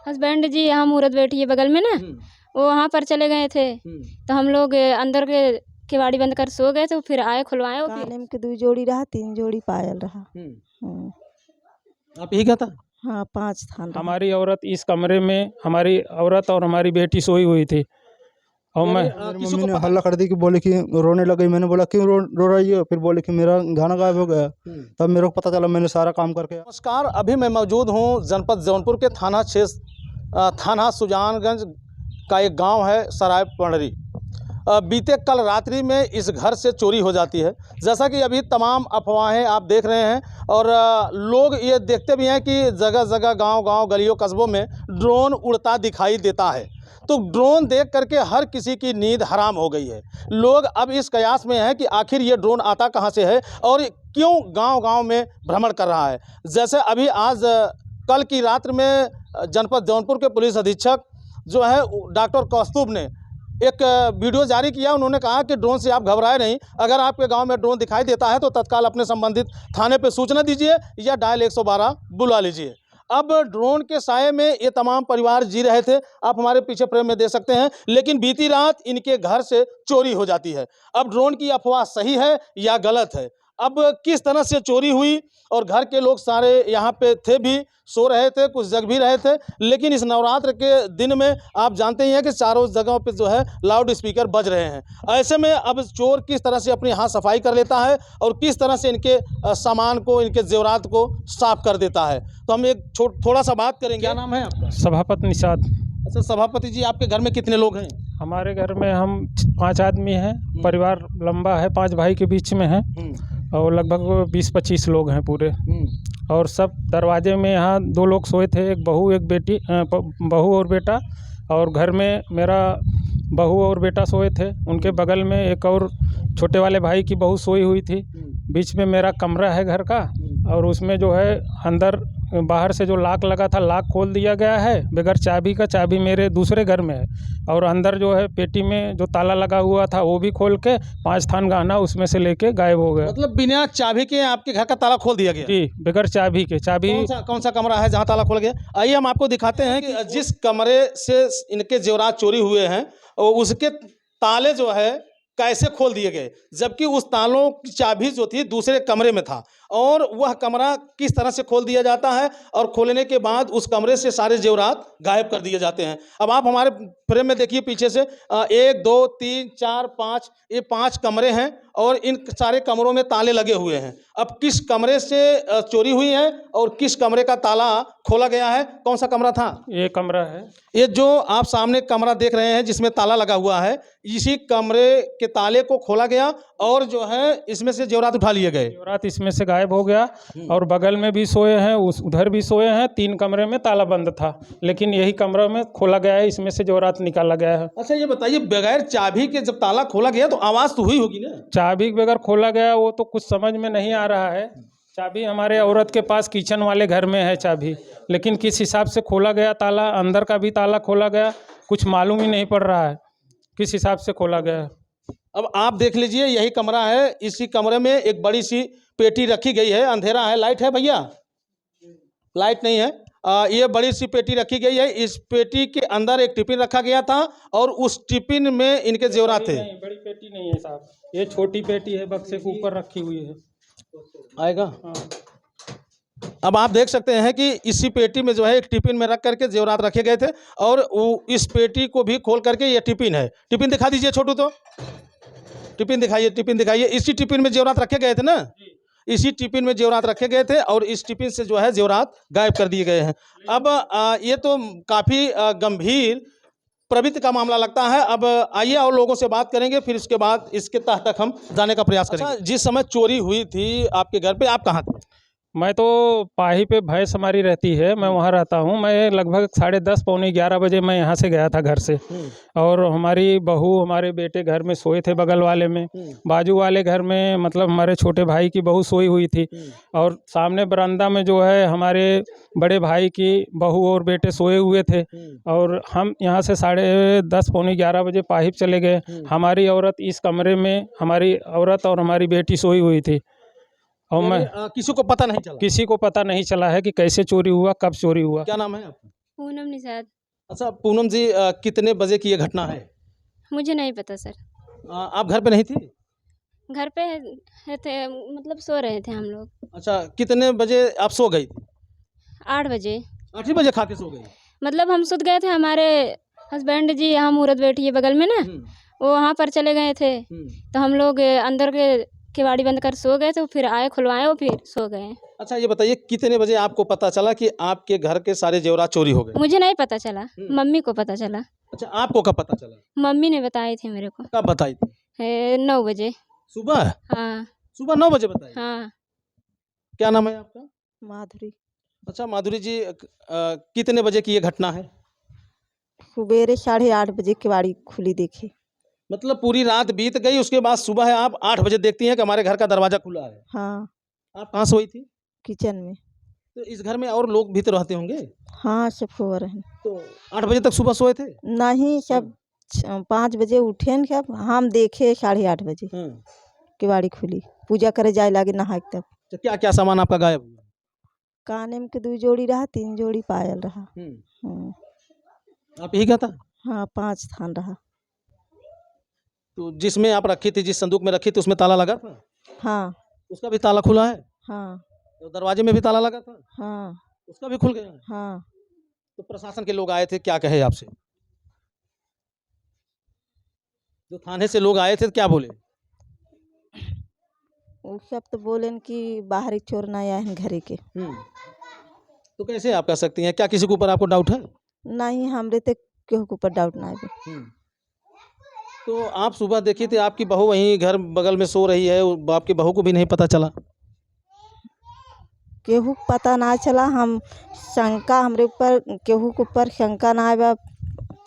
Husband जी यहाँ मूरत बैठी है बगल में ना, वो वहाँ पर चले गए थे। तो हम लोग अंदर के किवाड़ी बंद कर सो गए, तो फिर आए खुलवाए। वो कान में के 2 जोड़ी रहा, 3 जोड़ी पायल रहा। आप यही कहता? हाँ, 5 थान रहा। हमारी औरत इस कमरे में, हमारी औरत और हमारी बेटी सोई हुई थी। और मैं मेरी मम्मी ने हल्ला कर दी कि बोले कि रोने लगी। मैंने बोला क्यों रो रही है? फिर बोले कि मेरा गाना गायब हो गया। तब मेरे को पता चला, मैंने सारा काम करके। नमस्कार, अभी मैं मौजूद हूँ जनपद जौनपुर के थाना सुजानगंज का एक गांव है सराय पंडरी। बीते कल रात्रि में इस घर से चोरी हो जाती है। जैसा कि अभी तमाम अफवाहें आप देख रहे हैं, और लोग ये देखते भी हैं कि जगह जगह गांव गलियों कस्बों में ड्रोन उड़ता दिखाई देता है। तो ड्रोन देख करके हर किसी की नींद हराम हो गई है। लोग अब इस कयास में हैं कि आखिर ये ड्रोन आता कहाँ से है और क्यों गांव में भ्रमण कर रहा है। जैसे अभी आज कल की रात में जनपद जौनपुर के पुलिस अधीक्षक जो है डॉक्टर कौस्तुभ ने एक वीडियो जारी किया। उन्होंने कहा कि ड्रोन से आप घबराए नहीं, अगर आपके गांव में ड्रोन दिखाई देता है तो तत्काल अपने संबंधित थाने पे सूचना दीजिए या डायल 112 बुला लीजिए। अब ड्रोन के साये में ये तमाम परिवार जी रहे थे, आप हमारे पीछे फ्रेम में देख सकते हैं। लेकिन बीती रात इनके घर से चोरी हो जाती है। अब ड्रोन की अफवाह सही है या गलत है, अब किस तरह से चोरी हुई, और घर के लोग सारे यहाँ पे थे भी, सो रहे थे, कुछ जग भी रहे थे। लेकिन इस नवरात्र के दिन में आप जानते ही हैं कि चारों जगहों पे जो है लाउड स्पीकर बज रहे हैं। ऐसे में अब चोर किस तरह से अपनी हाथ सफाई कर लेता है और किस तरह से इनके सामान को, इनके जेवरात को साफ कर देता है, तो हम एक थोड़ा सा बात करेंगे। क्या नाम है आपका? सभापति निषाद। अच्छा सभापति जी, आपके घर में कितने लोग हैं? हमारे घर में हम 5 आदमी हैं। परिवार लंबा है, 5 भाई के बीच में है, और लगभग 20-25 लोग हैं पूरे। और सब दरवाजे में यहाँ 2 लोग सोए थे, एक बहू एक बेटी, बहू और बेटा। और घर में मेरा बहू और बेटा सोए थे, उनके बगल में एक और छोटे वाले भाई की बहू सोई हुई थी। बीच में मेरा कमरा है घर का, और उसमें जो है अंदर बाहर से जो लॉक लगा था, लॉक खोल दिया गया है बगैर चाबी का। चाबी मेरे दूसरे घर में है, और अंदर जो है पेटी में जो ताला लगा हुआ था वो भी खोल के 5 थान गहना उसमें से लेके गायब हो गया। मतलब बिना चाबी के आपके घर का ताला खोल दिया गया? जी, बगैर चाबी के। चाबी कौन सा कमरा है जहाँ ताला खोल गया? आइए हम आपको दिखाते हैं कि जिस कमरे से इनके जेवरात चोरी हुए हैं उसके ताले जो है कैसे खोल दिए गए, जबकि उस तालों की चाबी जो थी दूसरे कमरे में था। और वह कमरा किस तरह से खोल दिया जाता है, और खोलने के बाद उस कमरे से सारे जेवरात गायब कर दिए जाते हैं। अब आप हमारे फ्रेम में देखिए पीछे से 1 2 3 4 5, ये 5 कमरे हैं, और इन सारे कमरों में ताले लगे हुए हैं। अब किस कमरे से चोरी हुई है और किस कमरे का ताला खोला गया है? कौन सा कमरा था? ये कमरा है। ये जो आप सामने कमरा देख रहे हैं जिसमें ताला लगा हुआ है, इसी कमरे के ताले को खोला गया और जो है इसमें से जेवरात उठा लिए गए। जेवरात इसमें से गायब हो गया, और बगल में भी सोए हैं, उधर भी सोए हैं। 3 कमरे में ताला बंद था, लेकिन यही कमरा में खोला गया है, इसमें से जेवरात निकाला गया है। अच्छा ये बताइए, बगैर चाबी के जब ताला खोला गया तो आवाज़ तो हुई होगी ना? चाबी के बगैर खोला गया वो तो कुछ समझ में नहीं आ रहा है। चाबी हमारे औरत के पास किचन वाले घर में है चाबी, लेकिन किस हिसाब से खोला गया ताला, अंदर का भी ताला खोला गया, कुछ मालूम ही नहीं पड़ रहा है किस हिसाब से खोला गया। अब आप देख लीजिए, यही कमरा है। इसी कमरे में एक बड़ी सी पेटी रखी गई है। अंधेरा है, लाइट है भैया? लाइट नहीं है। ये बड़ी सी पेटी रखी गई है। इस पेटी के अंदर एक टिफिन रखा गया था, और उस टिफिन में इनके जेवरात थे। बड़ी पेटी नहीं है साहब, ये छोटी पेटी है, बक्से के ऊपर रखी हुई है। आएगा। अब आप देख सकते हैं कि इसी पेटी में जो है एक टिफिन में रख करके जेवरात रखे गए थे, और इस पेटी को भी खोल करके ये टिफिन है। टिफिन दिखा दीजिए छोटू, तो टिफिन दिखाइए, टिफिन दिखाइए। इसी टिफिन में जेवरात रखे गए थे ना? इसी टिफिन में जेवरात रखे गए थे, और इस टिफिन से जो है जेवरात गायब कर दिए गए हैं। अब ये तो काफ़ी गंभीर प्रवृत्ति का मामला लगता है। अब आइए और लोगों से बात करेंगे, फिर उसके बाद इसके तह तक हम जाने का प्रयास करेंगे। अच्छा, जिस समय चोरी हुई थी आपके घर पे, आप कहाँ थे? मैं तो पाही पे भैंस हमारी रहती है, मैं वहाँ रहता हूँ। मैं लगभग 10:30 पौने 11 बजे मैं यहाँ से गया था घर से, और हमारी बहू हमारे बेटे घर में सोए थे बगल वाले में। बाजू वाले घर में मतलब हमारे छोटे भाई की बहू सोई हुई थी, और सामने बरामदा में जो है हमारे बड़े भाई की बहू और बेटे सोए हुए थे। और हम यहाँ से 10:30 पौने 11 बजे पाहिप चले गए। हमारी औरत इस कमरे में, हमारी औरत और हमारी बेटी सोई हुई थी, और मैं किसी को पता नहीं चला? किसी को पता नहीं चला है कि कैसे चोरी हुआ, कब चोरी हुआ। क्या नाम है आपका? पूनम निषाद। अच्छा पूनम जी, कितने बजे की ये घटना है? मुझे नहीं पता सर। आप घर पे नहीं थी? घर पे थे, मतलब सो रहे थे हम लोग। अच्छा, कितने बजे आप सो गई थी? 8 बजे। 8 ही बजे खा के सो गई? मतलब हम सुत गए थे, हमारे हस्बैंड जी यहाँ मूरत बैठी है बगल में ना, वो वहाँ पर चले गए थे। तो हम लोग अंदर के केवाड़ी बंद कर सो गए, तो फिर आए खुलवाए और फिर सो गए। अच्छा ये बताइए, कितने बजे आपको पता चला कि आपके घर के सारे जेवरात चोरी हो गए? मुझे नहीं पता चला, मम्मी को पता चला। अच्छा, आपको कब पता चला? मम्मी ने बताई थी मेरे को। कब बताई थी? 9 बजे। सुबह? हाँ सुबह 9 बजे बताई? हाँ। क्या नाम है आपका? माधुरी। अच्छा माधुरी जी, कितने बजे की ये घटना है? सुबेरे 8:30 बजे केवाड़ी खुली देखी। मतलब पूरी रात बीत गई, उसके बाद सुबह है आप 8 बजे देखती हैं कि हमारे घर का दरवाजा खुला है। हाँ, आप कहाँ सोई थी? किचन में। तो इस घर में और लोग भी तो रहते होंगे? हाँ, सब सो रहे हैं। तो 8 बजे तक सुबह सोए थे? नहीं, सब 5 बजे उठे न, क्या हम देखे 8:30 बजे केवाड़ी खुली, पूजा करे जाए लागे नहा के तब। तो क्या क्या सामान आपका गायब हुआ? काने में के 2 जोड़ी रहा, 3 जोड़ी पायल रहा। आप यही क्या था? हाँ, 5 थान रहा। तो जिसमें आप रखी थी, जिस संदूक में रखी थी, उसमें ताला लगा था? हाँ उसका भी ताला खुला है? हाँ तो दरवाजे में भी ताला लगा था? हाँ उसका भी खुल गया है? हाँ। तो प्रशासन के लोग आए थे, क्या कहे आपसे? जो थाने से लोग आए थे क्या बोले? वो सब तो बोलेन कि बाहरी चोर ना आए हैं घरे के। तो कैसे आप कह सकती हैं? क्या किसी के ऊपर आपको डाउट है? नहीं, हमरे तो केहू के ऊपर डाउट ना है। तो आप सुबह देखी थी, आपकी बहू वहीं घर बगल में सो रही है, आपकी बहू को भी नहीं पता चला? केहू को पता ना चला। हम शंका हमरे ऊपर, केहू के ऊपर शंका ना आए,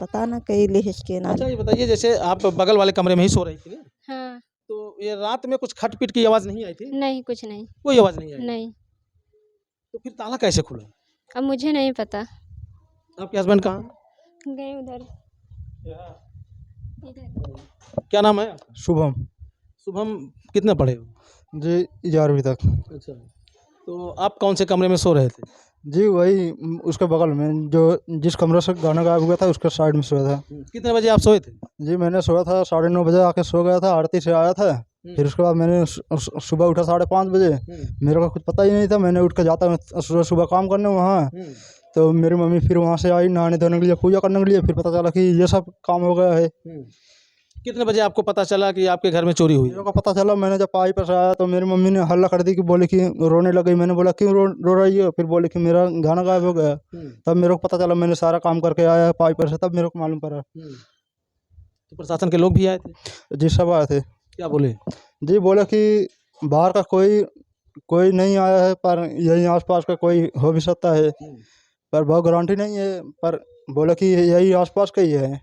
पता ना कहीं लिहिस के ना। अच्छा ये बताइए, जैसे आप बगल वाले कमरे में ही सो रही थी ना, हाँ। तो ये रात में कुछ खटपिट की आवाज़ नहीं आई थी? नहीं, कुछ नहीं। कोई आवाज़ नहीं आई? नहीं। तो फिर ताला कैसे खुला? अब मुझे नहीं पता। आपके हस्बैंड कहाँ? गए उधर। इधर। क्या नाम है आपका? शुभम शुभम, कितने पढ़े हो? जी, 11वीं तक। अच्छा, तो आप कौन से कमरे में सो रहे थे? जी वही उसके बगल में, जो जिस कमरे से गाना गायब हुआ था उसके साइड में सोया था। कितने बजे आप सोए थे? जी मैंने सोया था 9:30 बजे, आके सो गया था, आरती से आया था। फिर उसके बाद मैंने सुबह उठा 5:30 बजे। मेरे को कुछ पता ही नहीं था। मैंने उठ कर जाता मैं सुबह काम करने वहाँ, तो मेरी मम्मी फिर वहाँ से आई नहाने धोने के लिए, पूजा करने के लिए। फिर पता चला कि ये सब काम हो गया है। कितने बजे आपको पता चला कि आपके घर में चोरी हुई? मेरे को पता चला, मैंने जब पाई पर से आया तो मेरी मम्मी ने हल्ला कर दी कि बोले कि रोने लगी। मैंने बोला क्यों रो रही हो? फिर बोले कि मेरा गाना गायब हो गया। तब मेरे को पता चला, मैंने सारा काम करके आया पाई पर से, तब मेरे को मालूम पड़ा। तो प्रशासन के लोग भी आए थे? जी सब आए थे। क्या बोले? जी बोले कि बाहर का कोई नहीं आया है, पर यही आसपास का कोई हो भी सकता है, पर बहुत गारंटी नहीं है, पर बोले कि यही आसपास का ही है।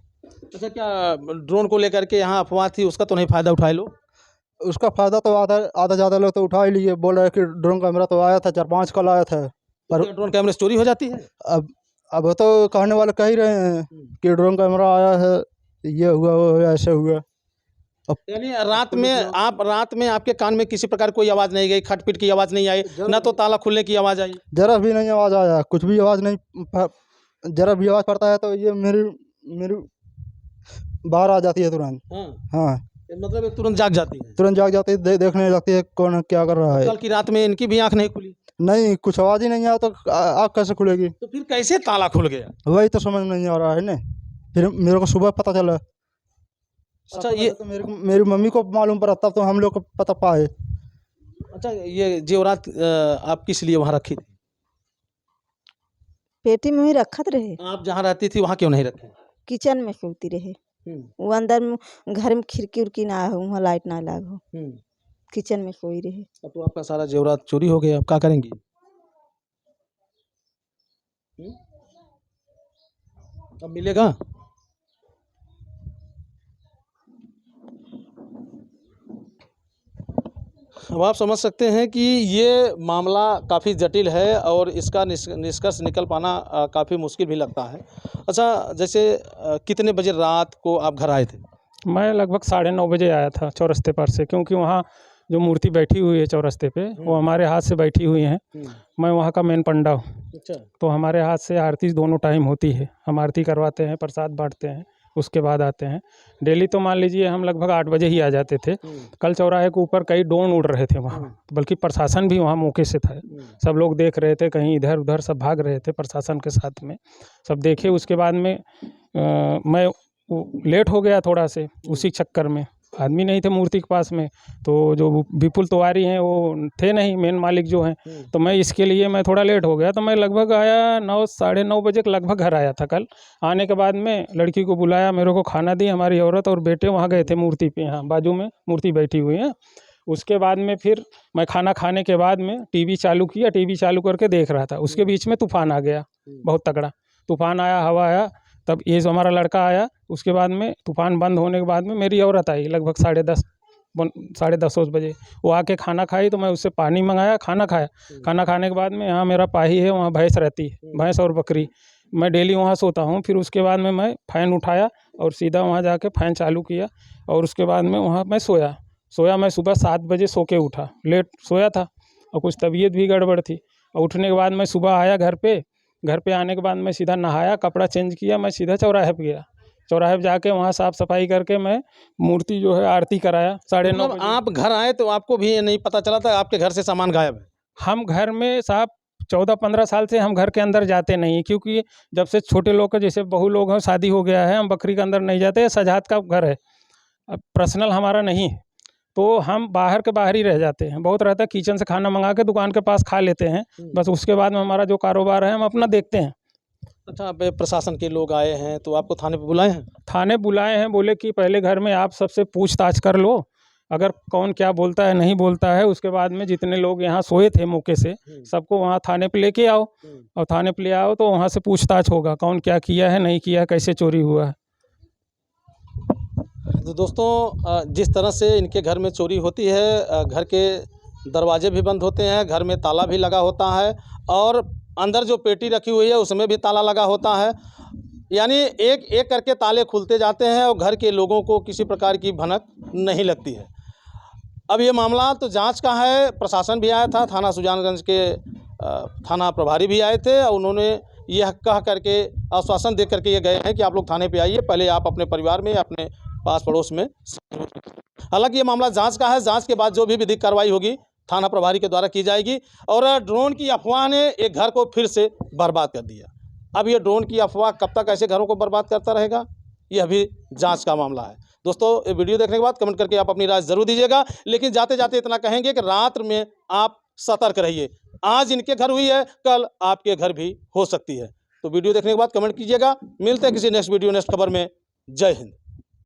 अच्छा, क्या ड्रोन को लेकर के यहाँ अफवाह थी, उसका तो नहीं फ़ायदा उठाए लोग? उसका फ़ायदा तो आधा ज़्यादा लोग तो उठा ही लिए। बोल रहे कि ड्रोन कैमरा तो आया था, 4-5 कल आया था, पर ड्रोन कैमरे से चोरी हो जाती है? अब तो कहने वाले कह ही रहे हैं कि ड्रोन कैमरा आया है, ये हुआ वो ऐसे हुआ। यानी रात में आपके कान में किसी प्रकार कोई आवाज़ नहीं गई, खटपिट की आवाज़ नहीं आई, ना तो ताला खुलने की आवाज़ आई? जरा भी नहीं आवाज़ आया, कुछ भी आवाज़ नहीं। जरा भी आवाज़ पड़ता है तो ये मेरी बाहर आ जाती है तुरंत। हाँ, मतलब तुरंत जाग जाती है? तुरंत जाग जाती है, देखने लगती है कौन क्या कर रहा है। कल की रात में इनकी भी आँख नहीं खुली? नहीं, कुछ आवाज़ ही नहीं आया तो आँख कैसे खुलेगी? तो फिर कैसे ताला खुल गया? वही तो समझ नहीं आ रहा है ना। फिर मेरे को सुबह पता चला। अच्छा, ये तो मेरी मम्मी को मालूम पड़ा, तब तो हम लोग को पता पाए। अच्छा, ये जेवरात आप किस लिए वहाँ रखी थी? पेटी में ही रखत रहे। आप जहाँ रहती थी वहाँ क्यों नहीं रखे? किचन में सोती रहे। वो अंदर में घर में खिड़की उड़की ना हो, वहाँ लाइट ना लाग हो, किचन में सोई रहे। अब तो आपका सारा जेवरात चोरी हो गया, अब क्या करेंगी? अब मिलेगा? अब आप समझ सकते हैं कि ये मामला काफ़ी जटिल है और इसका निष्कर्ष निकल पाना काफ़ी मुश्किल भी लगता है। अच्छा, जैसे कितने बजे रात को आप घर आए थे? मैं लगभग 9:30 बजे आया था चौरस्ते पर से, क्योंकि वहाँ जो मूर्ति बैठी हुई है चौरस्ते पे, वो हमारे हाथ से बैठी हुई हैं। मैं वहाँ का मेन पंडा हूँ। अच्छा। तो हमारे हाथ से आरती दोनों टाइम होती है। हम आरती करवाते हैं, प्रसाद बांटते हैं, उसके बाद आते हैं। डेली तो मान लीजिए हम लगभग 8 बजे ही आ जाते थे। कल चौराहे के ऊपर कई ड्रोन उड़ रहे थे वहाँ, बल्कि प्रशासन भी वहाँ मौके से था। सब लोग देख रहे थे, कहीं इधर उधर सब भाग रहे थे प्रशासन के साथ में, सब देखे। उसके बाद में मैं लेट हो गया थोड़ा से, उसी चक्कर में आदमी नहीं थे मूर्ति के पास में। तो जो विपुल तिवारी हैं वो थे नहीं, मेन मालिक जो हैं। तो मैं इसके लिए मैं थोड़ा लेट हो गया। तो मैं लगभग आया 9 साढ़े 9 बजे के लगभग घर आया था कल। आने के बाद में लड़की को बुलाया, मेरे को खाना दी। हमारी औरत और बेटे वहाँ गए थे मूर्ति पे, यहाँ बाजू में मूर्ति बैठी हुई है। उसके बाद में फिर मैं खाना खाने के बाद में टीवी चालू किया, टीवी चालू करके देख रहा था। उसके बीच में तूफान आ गया, बहुत तगड़ा तूफान आया, हवा आया। तब ये जो हमारा लड़का आया, उसके बाद में तूफान बंद होने के बाद में मेरी औरत आई लगभग 10:30 बजे। वो आके खाना खाई, तो मैं उससे पानी मंगाया, खाना खाया। खाना खाने के बाद में यहाँ मेरा पाही है, वहाँ भैंस रहती है, भैंस और बकरी। मैं डेली वहाँ सोता हूँ। फिर उसके बाद में मैं फ़ैन उठाया और सीधा वहाँ जाके फ़ैन चालू किया, और उसके बाद में वहाँ मैं सोया। मैं सुबह 7 बजे सो के उठा, लेट सोया था और कुछ तबीयत भी गड़बड़ थी। और उठने के बाद मैं सुबह आया घर पे आने के बाद मैं सीधा नहाया, कपड़ा चेंज किया, मैं सीधा चौराहे पे गया। चौराहे पे जाके वहाँ साफ़ सफाई करके मैं मूर्ति जो है आरती कराया 9:30 बजे। आप घर आए तो आपको भी ये नहीं पता चला था आपके घर से सामान गायब है? हम घर में साहब 14-15 साल से हम घर के अंदर जाते नहीं, क्योंकि जब से छोटे लोग के जैसे बहू लोग हैं, शादी हो गया है, हम बकरी के अंदर नहीं जाते। सजात का घर है, अब पर्सनल हमारा नहीं है, तो हम बाहर के बाहर ही रह जाते हैं। बहुत रहता है किचन से खाना मंगा के दुकान के पास खा लेते हैं, बस। उसके बाद में हमारा जो कारोबार है हम अपना देखते हैं। अच्छा, अब प्रशासन के लोग आए हैं तो आपको थाने पे बुलाए हैं? थाने बुलाए हैं, बोले कि पहले घर में आप सबसे पूछताछ कर लो, अगर कौन क्या बोलता है नहीं बोलता है। उसके बाद में जितने लोग यहाँ सोए थे मौके से, सबको वहाँ थाने पे लेके आओ, और थाने पे ले आओ तो वहाँ से पूछताछ होगा, कौन क्या किया है, नहीं किया, कैसे चोरी हुआ है। तो दोस्तों, जिस तरह से इनके घर में चोरी होती है, घर के दरवाजे भी बंद होते हैं, घर में ताला भी लगा होता है, और अंदर जो पेटी रखी हुई है उसमें भी ताला लगा होता है। यानी एक एक करके ताले खुलते जाते हैं और घर के लोगों को किसी प्रकार की भनक नहीं लगती है। अब ये मामला तो जांच का है। प्रशासन भी आया था, थाना सुजानगंज के थाना प्रभारी भी आए थे, और उन्होंने यह कह करके आश्वासन दे करके ये गए हैं कि आप लोग थाने पे आइए, पहले आप अपने परिवार में, अपने पास पड़ोस में। हालांकि ये मामला जांच का है, जांच के बाद जो भी विधिक कार्रवाई होगी थाना प्रभारी के द्वारा की जाएगी। और ड्रोन की अफवाह ने एक घर को फिर से बर्बाद कर दिया। अब ये ड्रोन की अफवाह कब तक ऐसे घरों को बर्बाद करता रहेगा, ये अभी जांच का मामला है। दोस्तों, ये वीडियो देखने के बाद कमेंट करके आप अपनी राय ज़रूर दीजिएगा, लेकिन जाते जाते इतना कहेंगे कि रात में आप सतर्क रहिए। आज इनके घर हुई है, कल आपके घर भी हो सकती है। तो वीडियो देखने के बाद कमेंट कीजिएगा। मिलते हैं किसी नेक्स्ट वीडियो, नेक्स्ट खबर में। जय हिंद।